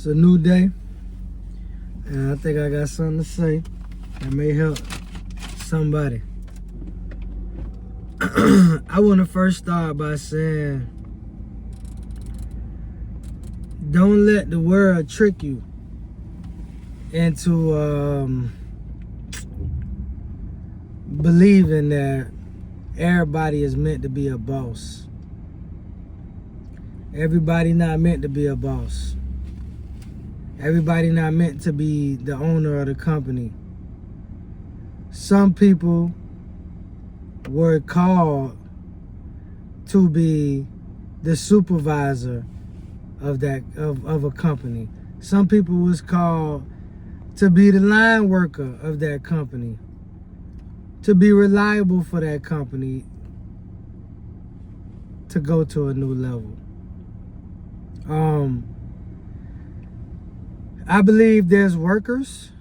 It's a new day, and I think I got something to say that may help somebody. I want to first start by saying, don't let the world trick you into believing that everybody is meant to be a boss. Everybody not meant to be a boss. Everybody not meant to be the owner of the company. Some people were called to be the supervisor of a company. Some people was called to be the line worker of that company, to be reliable for that company to go to a new level. I believe there's workers.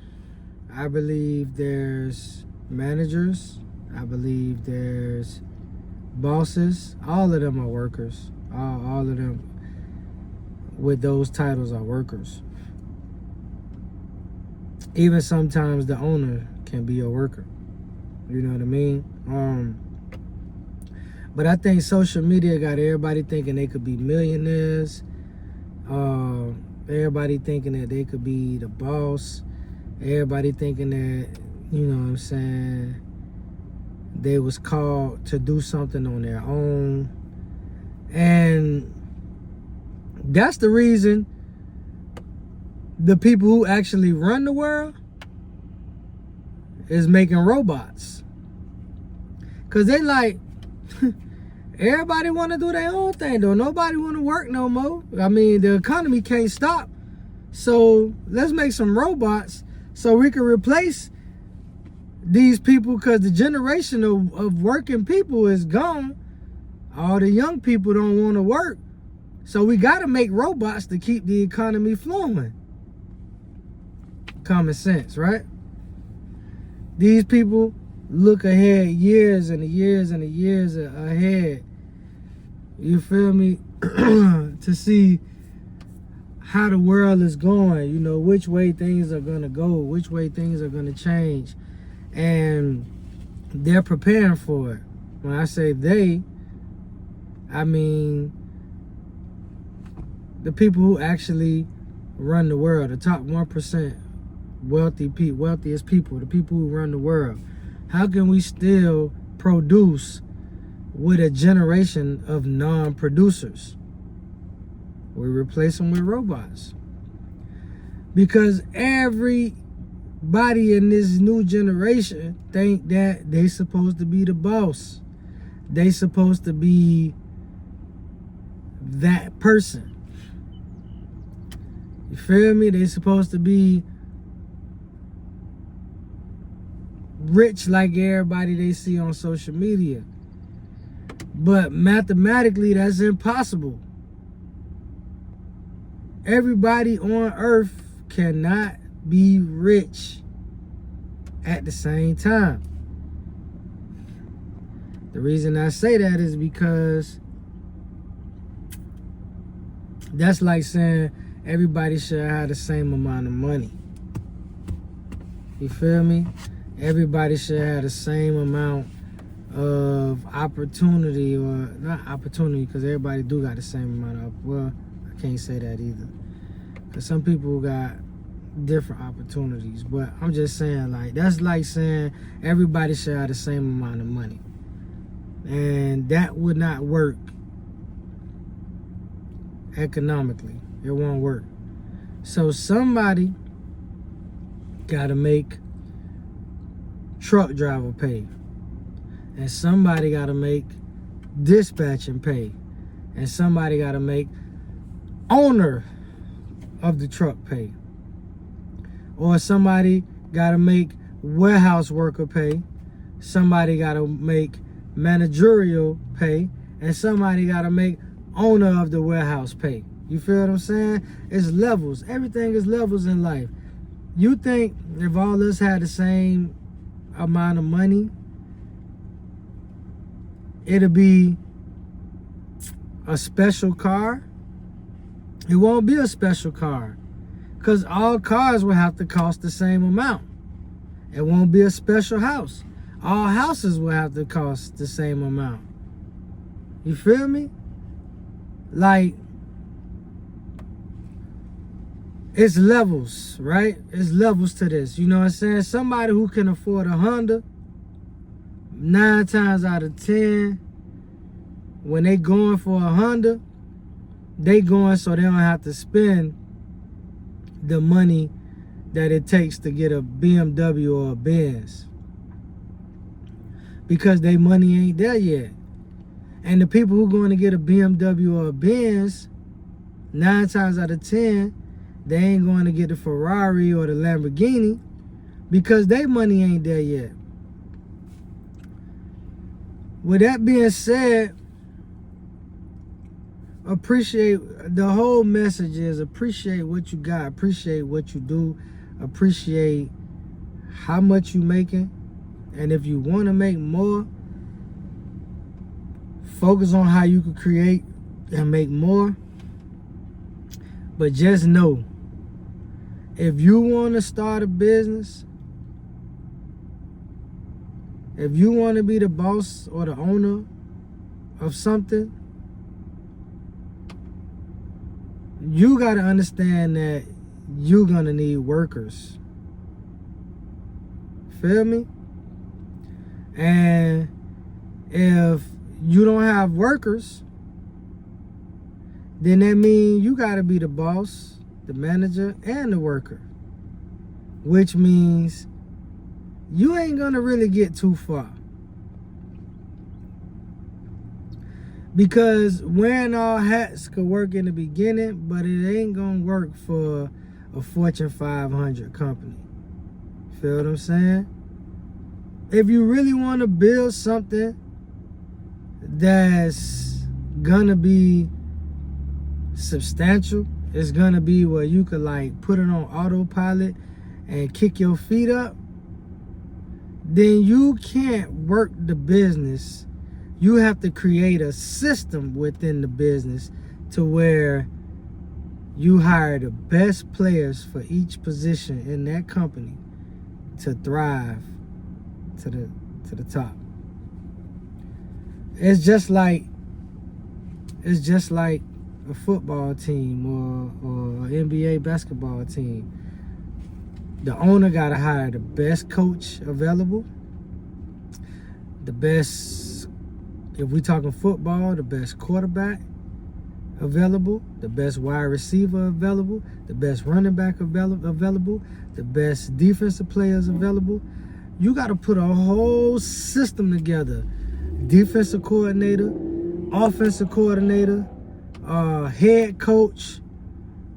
I believe there's managers. I believe there's bosses. All of them are workers. All of them with those titles are workers. Even sometimes the owner can be a worker. You know what I mean? But I think social media got everybody thinking they could be millionaires. Everybody thinking that they could be the boss. Everybody thinking that, you know what I'm saying, they was called to do something on their own. And that's the reason the people who actually run the world is making robots. Cause they like, everybody want to do their own thing though. Nobody want to work no more. I mean, the economy can't stop. So let's make some robots so we can replace these people, because the generation of working people is gone. All the young people don't want to work. So we got to make robots to keep the economy flowing. Common sense, right? These people look ahead years and years and years ahead. You feel me? To see how the world is going, you know, which way things are going to go, which way things are going to change. And they're preparing for it. When I say they, I mean the people who actually run the world, the top 1% wealthiest people, the people who run the world. How can we still produce with a generation of non-producers? We replace them with robots. Because everybody in this new generation think that they supposed to be the boss. They supposed to be that person. You feel me? They supposed to be rich like everybody they see on social media. But mathematically, that's impossible. Everybody on earth cannot be rich at the same time. The reason I say that is because that's like saying everybody should have the same amount of money. You feel me? Everybody should have the same amount of opportunity, or not opportunity, because everybody do got the same amount of, well, I can't say that either, because some people got different opportunities. But I'm just saying, like, that's like saying everybody should have the same amount of money, and that would not work economically. It won't work. So somebody gotta make truck driver pay, and somebody gotta make dispatching pay, and somebody gotta make owner of the truck pay, or somebody gotta make warehouse worker pay, somebody gotta make managerial pay, and somebody gotta make owner of the warehouse pay. You feel what I'm saying? It's levels. Everything is levels in life. You think if all us had the same amount of money, it'll be a special car? It won't be a special car. Because all cars will have to cost the same amount. It won't be a special house. All houses will have to cost the same amount. You feel me? Like, it's levels, right? It's levels to this. You know what I'm saying? Somebody who can afford a Honda, 9 times out of 10, when they going for a Honda, they going so they don't have to spend the money that it takes to get a BMW or a Benz, because their money ain't there yet. And the people who going to get a BMW or a Benz, 9 times out of 10, they ain't going to get the Ferrari or the Lamborghini because their money ain't there yet. With that being said, appreciate, the whole message is appreciate what you got, appreciate what you do, appreciate how much you making, and if you want to make more, focus on how you can create and make more. But just know, if you want to start a business, if you want to be the boss or the owner of something, you got to understand that you're going to need workers. Feel me? And if you don't have workers, then that means you got to be the boss, the manager, and the worker. Which means you ain't going to really get too far. Because wearing all hats could work in the beginning, but it ain't going to work for a Fortune 500 company. Feel what I'm saying? If you really want to build something that's going to be substantial, it's going to be where you could like put it on autopilot and kick your feet up, then you can't work the business. You have to create a system within the business to where you hire the best players for each position in that company to thrive to the top. It's just like a football team or an NBA basketball team. The owner gotta hire the best coach available, the best, if we talking football, the best quarterback available, the best wide receiver available, the best running back available, the best defensive players available. You got to put a whole system together. Defensive coordinator, offensive coordinator, head coach,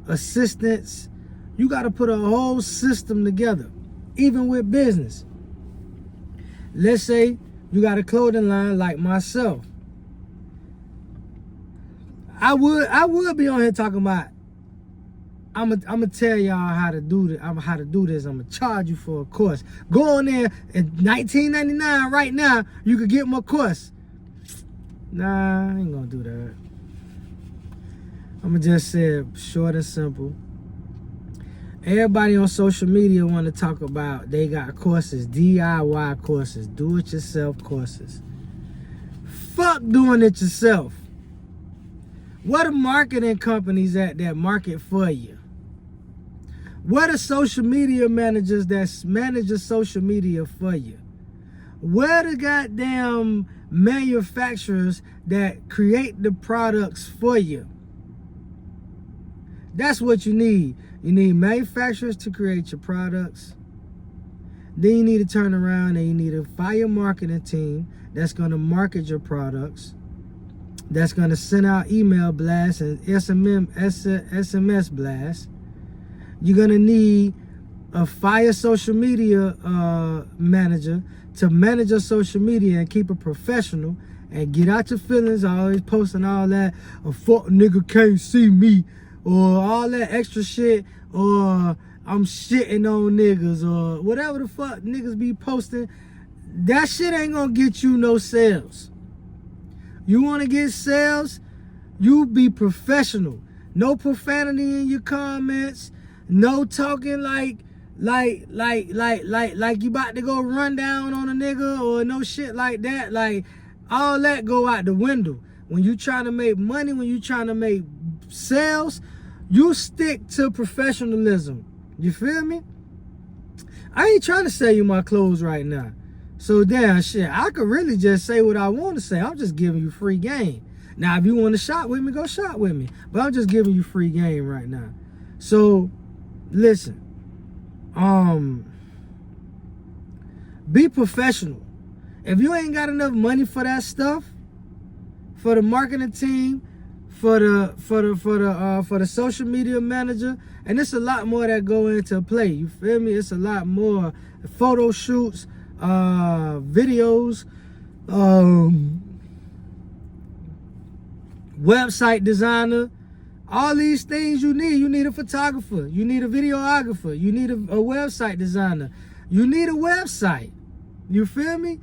assistants. You got to put a whole system together, even with business. Let's say you got a clothing line like myself. I would be on here talking about, I'm gonna tell y'all how to do this. I'm gonna charge you for a course. Go on there in $19.99 right now. You could get my course. Nah, I ain't gonna do that. I'm gonna just say it short and simple. Everybody on social media want to talk about they got courses, DIY courses, do-it-yourself courses. Fuck doing it yourself. What are marketing companies that market for you? What are social media managers that manage your social media for you? Where the goddamn manufacturers that create the products for you? That's what you need. You need manufacturers to create your products. Then you need to turn around and you need a fire marketing team that's going to market your products, that's going to send out email blasts and SMS blasts. You're going to need a fire social media manager to manage your social media and keep it professional and get out your feelings, always posting all that, a fuck nigga can't see me, or all that extra shit, or I'm shitting on niggas, or whatever the fuck niggas be posting. That shit ain't gonna get you no sales. You wanna get sales? You be professional. No profanity in your comments. No talking like you about to go run down on a nigga or no shit like that. Like, all that go out the window. When you trying to make money, when you trying to make sales, you stick to professionalism. You feel me? I ain't trying to sell you my clothes right now. So damn shit, I could really just say what I want to say. I'm just giving you free game. Now, if you want to shop with me, go shop with me. But I'm just giving you free game right now. So, listen. Be professional. If you ain't got enough money for that stuff, for the marketing team, for the social media manager, and it's a lot more that go into play. You feel me? It's a lot more photo shoots, videos, website designer, all these things you need. You need a photographer, you need a videographer, you need a website designer, you need a website. You feel me?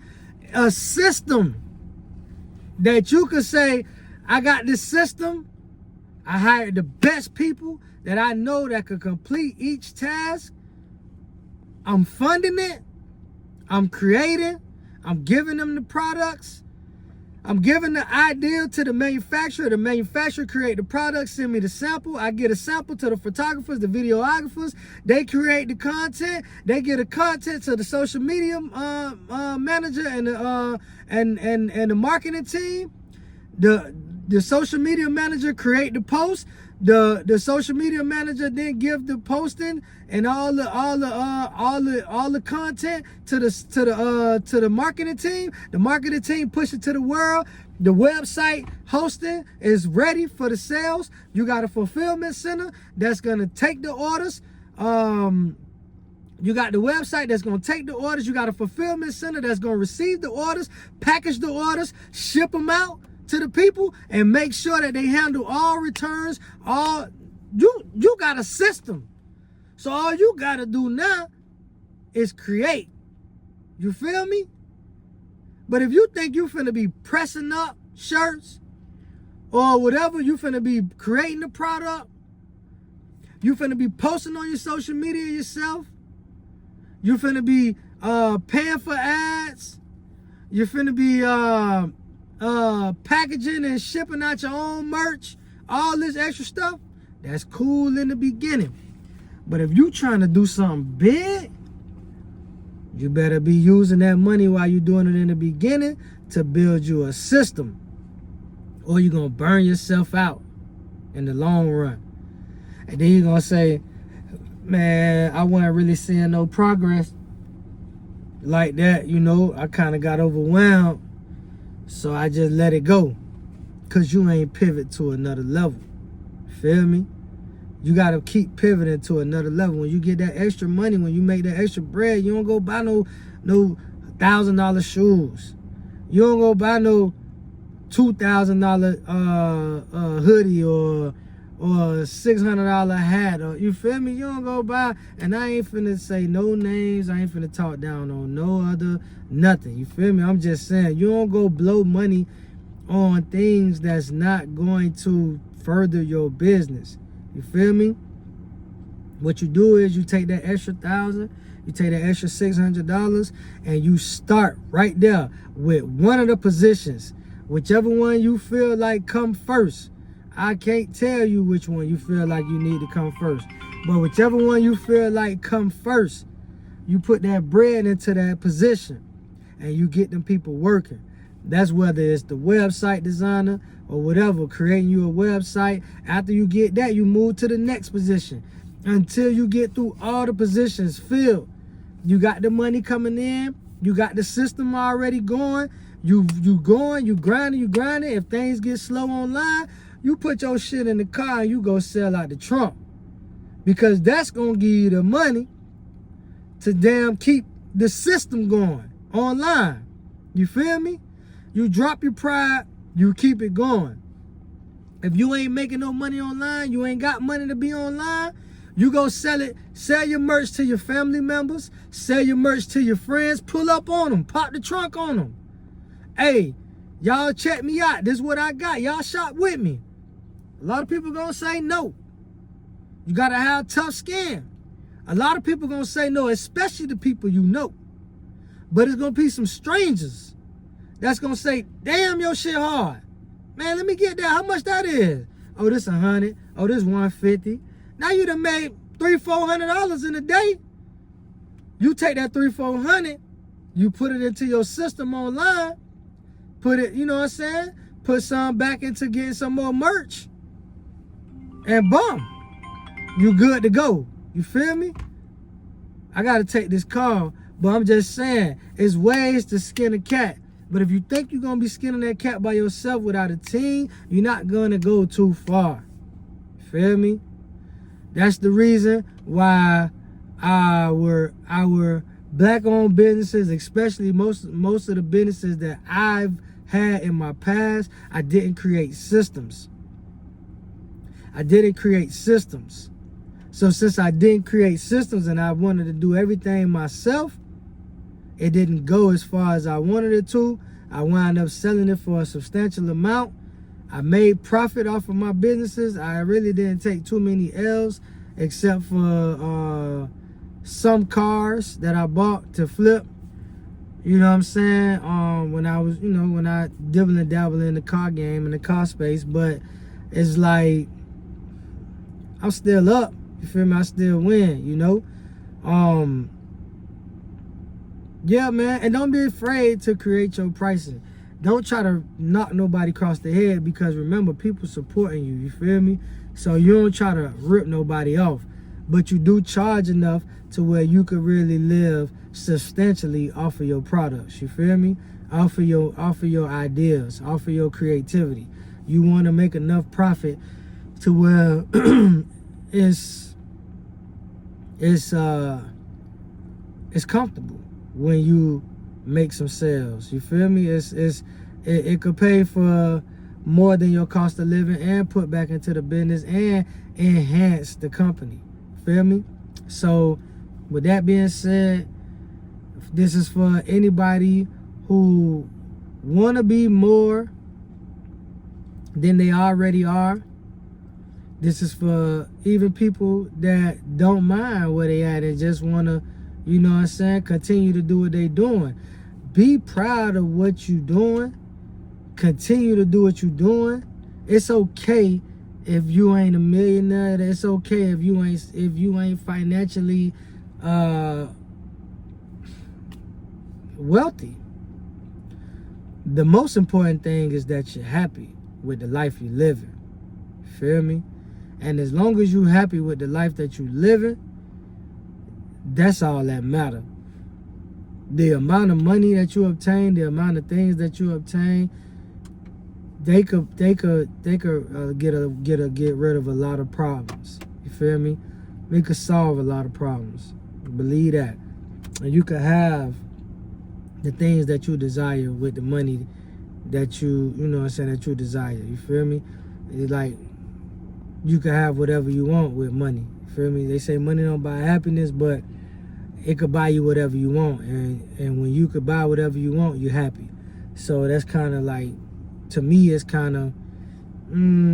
A system that you could say, I got this system, I hired the best people that I know that could complete each task. I'm funding it, I'm creating, I'm giving them the products, I'm giving the idea to the manufacturer create the product, send me the sample, I get a sample to the photographers, the videographers, they create the content, they get the content to the social media manager and the marketing team. The social media manager create the post. The social media manager then give the posting and all the content to the marketing team. The marketing team push it to the world. The website hosting is ready for the sales. You got a fulfillment center that's gonna take the orders. You got the website that's gonna take the orders. You got a fulfillment center that's gonna receive the orders, package the orders, ship them out to the people, and make sure that they handle all returns. You got a system. So all you gotta do now is create. You feel me? But if you think you finna be pressing up shirts or whatever, you finna be creating the product, you finna be posting on your social media yourself, you finna be paying for ads, you finna be packaging and shipping out your own merch, all this extra stuff, that's cool in the beginning. But if you trying to do something big, you better be using that money while you're doing it in the beginning to build you a system, or you're gonna burn yourself out in the long run. And then you're gonna say, man, I wasn't really seeing no progress like that, you know, I kind of got overwhelmed, so I just let it go. Cause you ain't pivot to another level. Feel me? You gotta keep pivoting to another level. When you get that extra money, when you make that extra bread, you don't go buy no $1,000 shoes. You don't go buy no $2,000 hoodie or $600 hat, or you feel me? You don't go buy, and I ain't finna say no names, I ain't finna talk down on no other nothing. You feel me? I'm just saying, you don't go blow money on things that's not going to further your business. You feel me? What you do is you take that extra $1,000, you take that extra $600, and you start right there with one of the positions, whichever one you feel like come first. I can't tell you which one you feel like you need to come first, but whichever one you feel like come first, you put that bread into that position and you get them people working. That's whether it's the website designer or whatever, creating you a website. After you get that, you move to the next position until you get through all the positions filled. You got the money coming in, you got the system already going, you going, you grinding. If things get slow online, you put your shit in the car and you go sell out the trunk, because that's gonna give you the money to damn keep the system going online. You feel me? You drop your pride, you keep it going. If you ain't making no money online, you ain't got money to be online, you go sell it. Sell your merch to your family members, sell your merch to your friends, pull up on them, pop the trunk on them. Hey, y'all check me out, this is what I got, y'all shop with me. A lot of people gonna say no. You gotta have tough skin. A lot of people gonna say no, especially the people you know. But it's gonna be some strangers that's gonna say, damn, your shit hard. Man, let me get that. How much that is? Oh, this $100. Oh, this $150. Now you done made $300-400 in a day. You take that $300-400, you put it into your system online, put it, you know what I'm saying? Put some back into getting some more merch, and boom, you good to go. You feel me? I gotta take this call, but I'm just saying, it's ways to skin a cat. But if you think you're gonna be skinning that cat by yourself without a team, you're not gonna go too far. Feel me? That's the reason why our black-owned businesses, especially most of the businesses that I've had in my past, I didn't create systems. So since I didn't create systems and I wanted to do everything myself, it didn't go as far as I wanted it to. I wound up selling it for a substantial amount. I made profit off of my businesses. I really didn't take too many L's, except for some cars that I bought to flip. You know what I'm saying? When I was, when I dibble and dabble in the car game, in the car space. But it's like, I'm still up. You feel me? I still win, Yeah, man. And don't be afraid to create your pricing. Don't try to knock nobody across the head, because remember, people supporting you. You feel me? So you don't try to rip nobody off. But you do charge enough to where you could really live substantially off of your products. You feel me? Off of your ideas, off of your creativity. You want to make enough profit to where it's comfortable when you make some sales. You feel me? It could pay for more than your cost of living and put back into the business and enhance the company. Feel me? So with that being said, this is for anybody who want to be more than they already are. This is for even people that don't mind where they at and just want to, continue to do what they doing. Be proud of what you doing. Continue to do what you doing. It's okay if you ain't a millionaire. It's okay if you ain't financially wealthy. The most important thing is that you're happy with the life you're living. Feel me? And as long as you're happy with the life that you're living, that's all that matters. The amount of money that you obtain, the amount of things that you obtain, they could get rid of a lot of problems. You feel me? They could solve a lot of problems. Believe that. And you could have the things that you desire with the money that that you desire. You feel me? It's like, you can have whatever you want with money. You feel me? They say money don't buy happiness, but it could buy you whatever you want. And when you could buy whatever you want, you're happy. So that's kind of like, to me, it's kind of,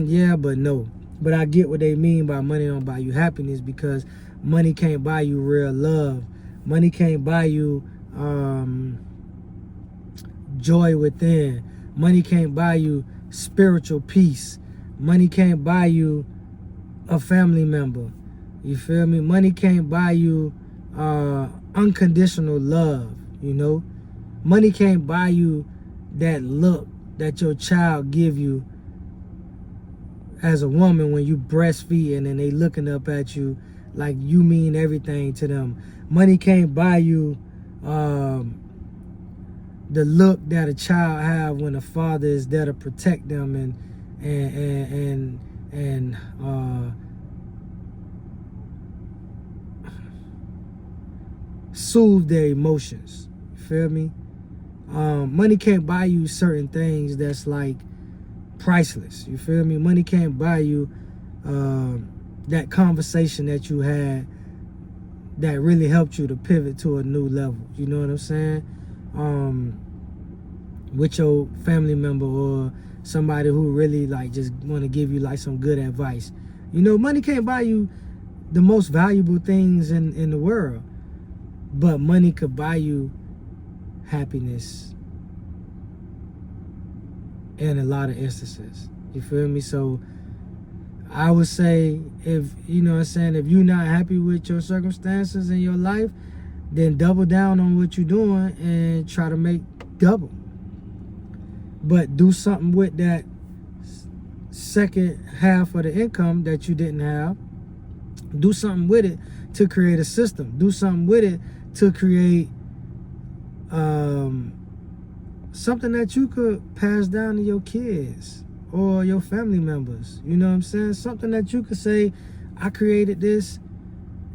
yeah, but no. But I get what they mean by money don't buy you happiness, because money can't buy you real love. Money can't buy you joy within. Money can't buy you spiritual peace. Money can't buy you a family member. You feel me? Money can't buy you unconditional love. Money can't buy you that look that your child give you as a woman when you breastfeed and they looking up at you like you mean everything to them. Money can't buy you the look that a child have when a father is there to protect them and soothe their emotions. You feel me? Money can't buy you certain things that's like priceless. You feel me? Money can't buy you that conversation that you had that really helped you to pivot to a new level. You know what I'm saying? With your family member or somebody who really like just want to give you like some good advice. Money can't buy you the most valuable things in the world. But money could buy you happiness in a lot of instances. You feel me? So I would say, if you know what I'm saying, if you're not happy with your circumstances in your life, then double down on what you're doing and try to make double. But do something with that second half of the income that you didn't have. Do something with it to create a system. Do something with it to create something that you could pass down to your kids or your family members. You know what I'm saying? Something that you could say, I created this,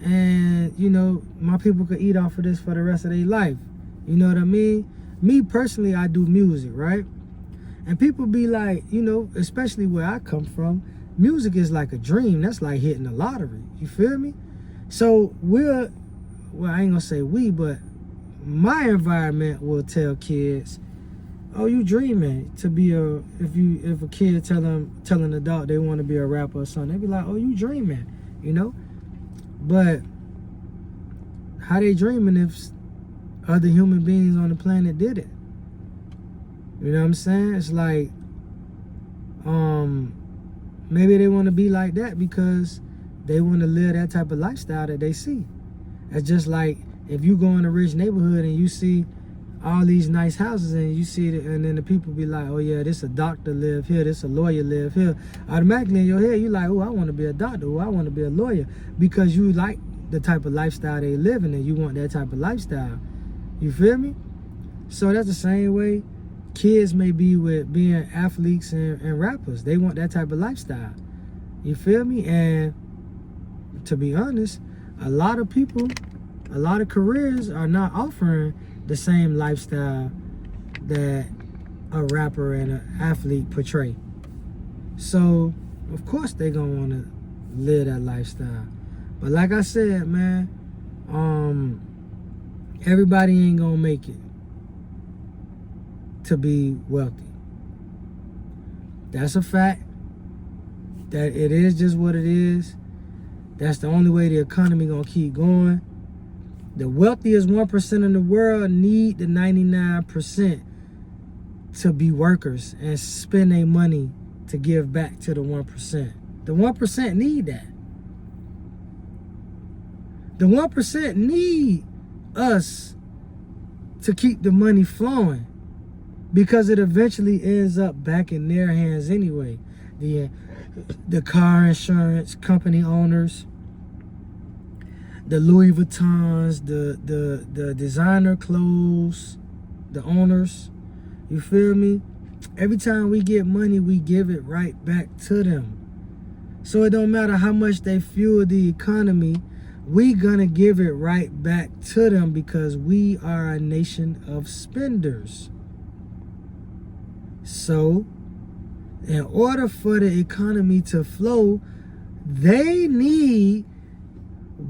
and you know, my people could eat off of this for the rest of their life. You know what I mean? Me personally, I do music, right? And people be like, you know, especially where I come from, music is like a dream. That's like hitting the lottery. You feel me? So well, I ain't gonna say we, but my environment will tell kids, oh, you dreaming to be if a kid telling an adult they want to be a rapper or something, they be like, oh, you dreaming, you know? But how they dreaming if other human beings on the planet did it? You know what I'm saying? It's like, maybe they want to be like that because they want to live that type of lifestyle that they see. It's just like if you go in a rich neighborhood and you see all these nice houses and you see it, and then the people be like, oh yeah, this a doctor live here, this a lawyer live here. Automatically in your head, you like, oh, I want to be a doctor, oh, I want to be a lawyer, because you like the type of lifestyle they live in and you want that type of lifestyle. You feel me? So that's the same way kids may be with being athletes and rappers. They want that type of lifestyle. You feel me? And to be honest, a lot of people, a lot of careers are not offering the same lifestyle that a rapper and an athlete portray. So, of course, they gonna want to live that lifestyle. But like I said, man, everybody ain't gonna make it to be wealthy. That's a fact. That it is just what it is. That's the only way the economy gonna keep going. The wealthiest 1% in the world need the 99% to be workers and spend their money to give back to the 1%. The 1% need that. The 1% need us to keep the money flowing, because it eventually ends up back in their hands anyway. The car insurance company owners, the Louis Vuittons, the designer clothes, the owners. You feel me? Every time we get money, we give it right back to them. So it don't matter how much they fuel the economy, we gonna give it right back to them because we are a nation of spenders. So, in order for the economy to flow, they need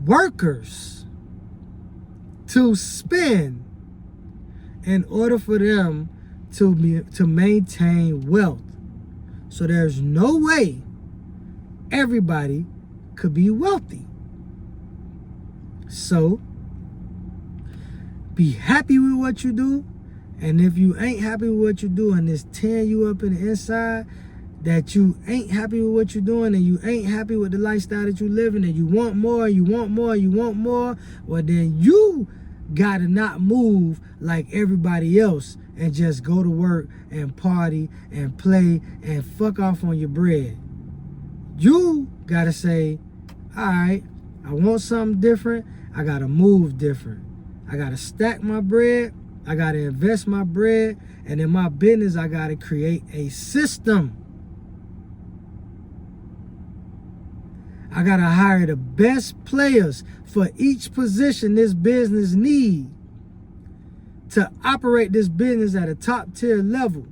workers to spend in order for them to maintain wealth. So there's no way everybody could be wealthy. So be happy with what you do. And if you ain't happy with what you do and it's tearing you up in the inside, that you ain't happy with what you're doing and you ain't happy with the lifestyle that you living and you want more, you want more, you want more, well then you gotta not move like everybody else and just go to work and party and play and fuck off on your bread. You gotta say, all right, I want something different. I gotta move different. I gotta stack my bread. I gotta invest my bread. And in my business, I gotta create a system. I gotta hire the best players for each position this business needs to operate this business at a top tier level.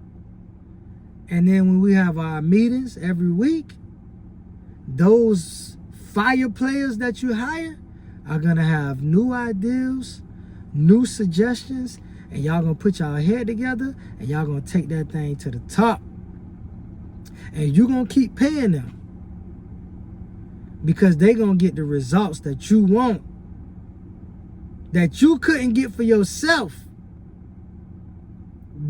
And then when we have our meetings every week, those fire players that you hire are gonna have new ideas, new suggestions, and y'all gonna put y'all head together and y'all gonna take that thing to the top. And you gonna keep paying them. because they gonna get the results that you want, that you couldn't get for yourself.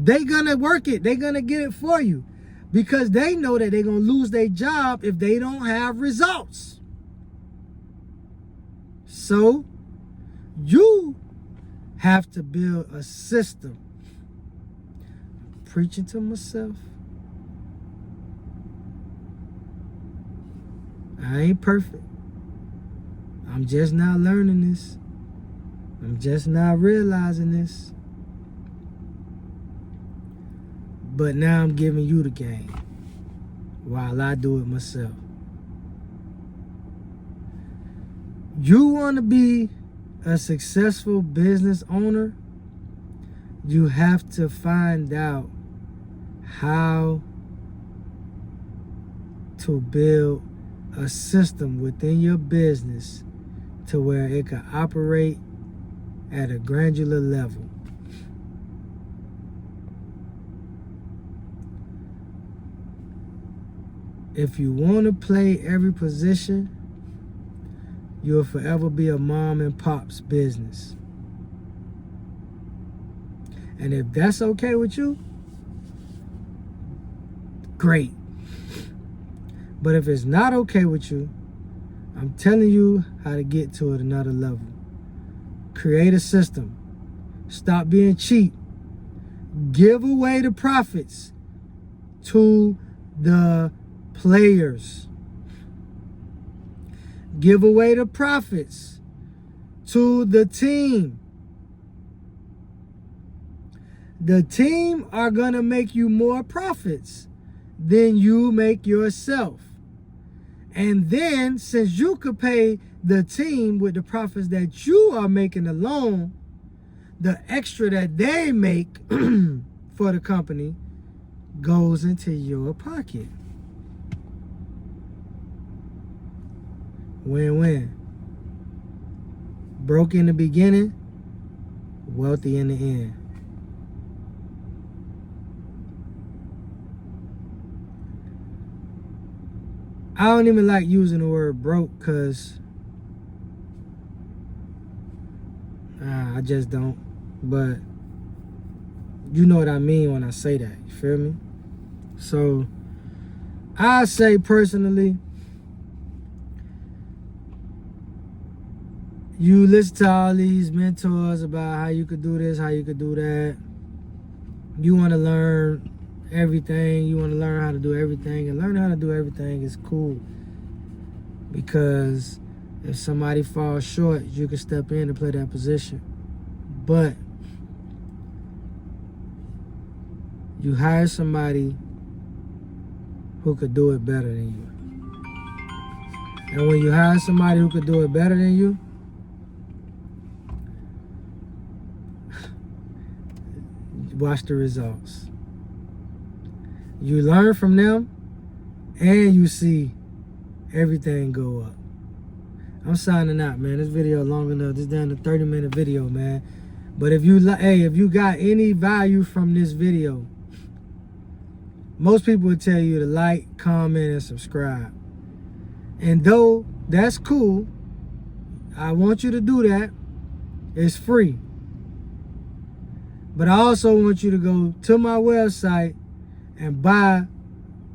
They gonna work it. They gonna get it for you because they know that they're gonna lose their job if they don't have results. So you have to build a system. Preaching to myself. I ain't perfect. I'm just now learning this. I'm just now realizing this. But now I'm giving you the game while I do it myself. You want to be a successful business owner, you have to find out how to build a system within your business to where it can operate at a granular level. If you want to play every position, you'll forever be a mom and pop's business. And if that's okay with you, great. But if it's not okay with you, I'm telling you how to get to it another level. Create a system. Stop being cheap. Give away the profits to the players. Give away the profits to the team. The team are going to make you more profits than you make yourself. And then, since you could pay the team with the profits that you are making alone, the extra that they make for the company goes into your pocket. Win-win. Broke in the beginning, wealthy in the end. I don't even like using the word broke because I just don't. But you know what I mean when I say that. You feel me? So I say personally, you listen to all these mentors about how you could do this, how you could do that. You want to learn everything. You want to learn how to do everything. And learning how to do everything is cool. Because if somebody falls short, you can step in and play that position. But you hire somebody who could do it better than you. And when you hire somebody who could do it better than you, watch the results. You learn from them and you see everything go up. I'm signing out, man. This video long enough. This down to 30-minute video, man. But if you if you got any value from this video, most people would tell you to like, comment, and subscribe. And though that's cool, I want you to do that. It's free. But I also want you to go to my website and buy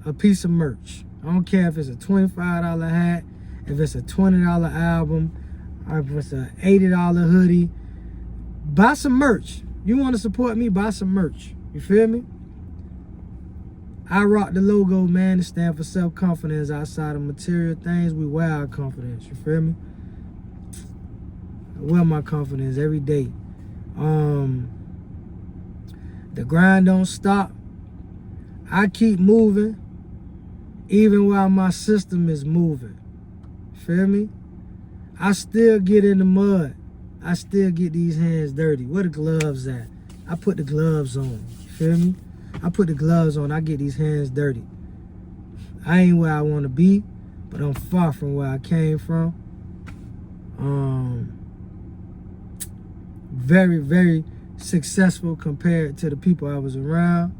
a piece of merch. I don't care if it's a $25 hat, if it's a $20 album, or if it's an $80 hoodie. Buy some merch. You want to support me, buy some merch. You feel me? I rock the logo, man. It stands for self-confidence. Outside of material things, we wear our confidence. You feel me? I wear my confidence every day. The grind don't stop. I keep moving even while my system is moving. Feel me? I still get in the mud. I still get these hands dirty. Where the gloves at? I put the gloves on. Feel me? I put the gloves on. I get these hands dirty. I ain't where I want to be, but I'm far from where I came from. Very, very successful compared to the people I was around.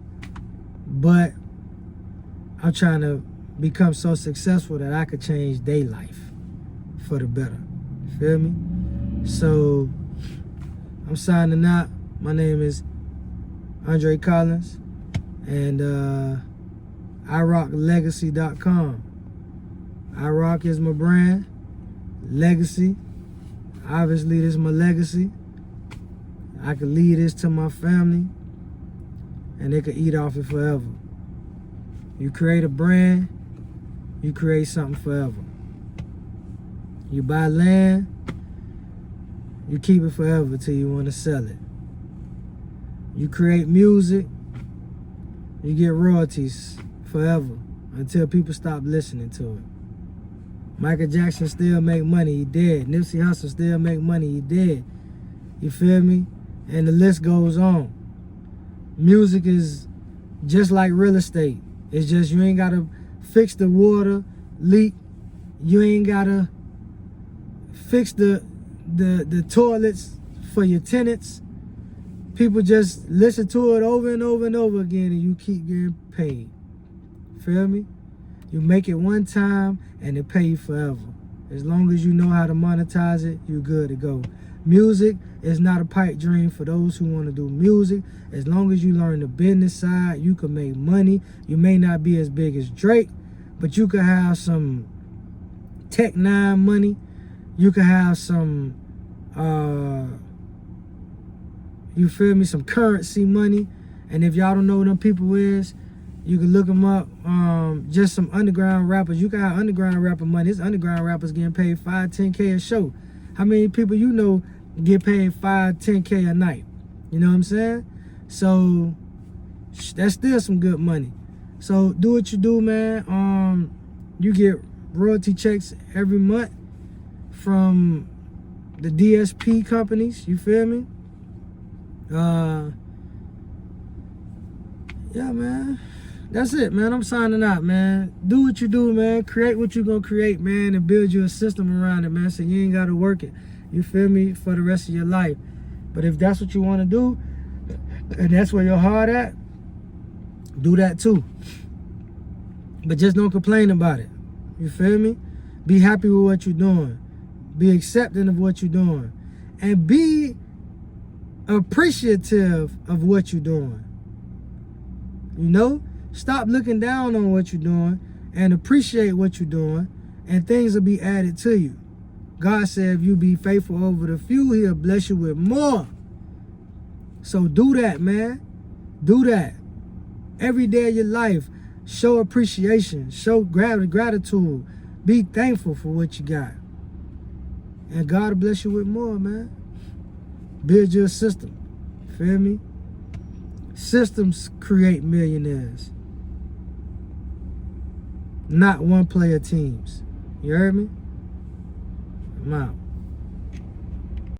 But I'm trying to become so successful that I could change their life. for the better. You feel me? So I'm signing out. My name is Andre Collins, and iRockLegacy.com. iRock is my brand. Legacy, obviously this is my legacy. I could leave this to my family and they could eat off it forever. You create a brand, you create something forever. You buy land, you keep it forever till you want to sell it. You create music, you get royalties forever until people stop listening to it. Michael Jackson still make money, he dead. Nipsey Hussle still make money, he dead. You feel me? And the list goes on. Music is just like real estate. It's just you ain't gotta fix the water leak. You ain't gotta fix the toilets for your tenants. People just listen to it over and over and over again and you keep getting paid. Feel me? You make it one time and it pay you forever. As long as you know how to monetize it, you're good to go. Music is not a pipe dream for those who want to do music. As long as you learn the business side, you can make money. You may not be as big as Drake, but you can have some Tech Nine money. You can have some, you feel me, some currency money. And if y'all don't know who them people is, you can look them up. Just some underground rappers. You can have underground rapper money. This underground rappers getting paid $5, $10K a show. How many people you know get paid $5, $10K a night? You know what I'm saying? So that's still some good money. So do what you do, man. You get royalty checks every month from the DSP companies. You feel me? Yeah, man. That's it, man. I'm signing out, man. Do what you do, man. Create what you're going to create, man, and build you a system around it, man, so you ain't got to work it. You feel me? For the rest of your life. But if that's what you want to do, and that's where your heart at, do that too. But just don't complain about it. You feel me? Be happy with what you're doing. Be accepting of what you're doing. And be appreciative of what you're doing. You know? Stop looking down on what you're doing and appreciate what you're doing, and things will be added to you. God said if you be faithful over the few, he'll bless you with more. So do that, man. Do that. Every day of your life, show appreciation, show gratitude. Be thankful for what you got. And God will bless you with more, man. Build your system. Feel me? Systems create millionaires. Not one player teams. You heard me? I'm out.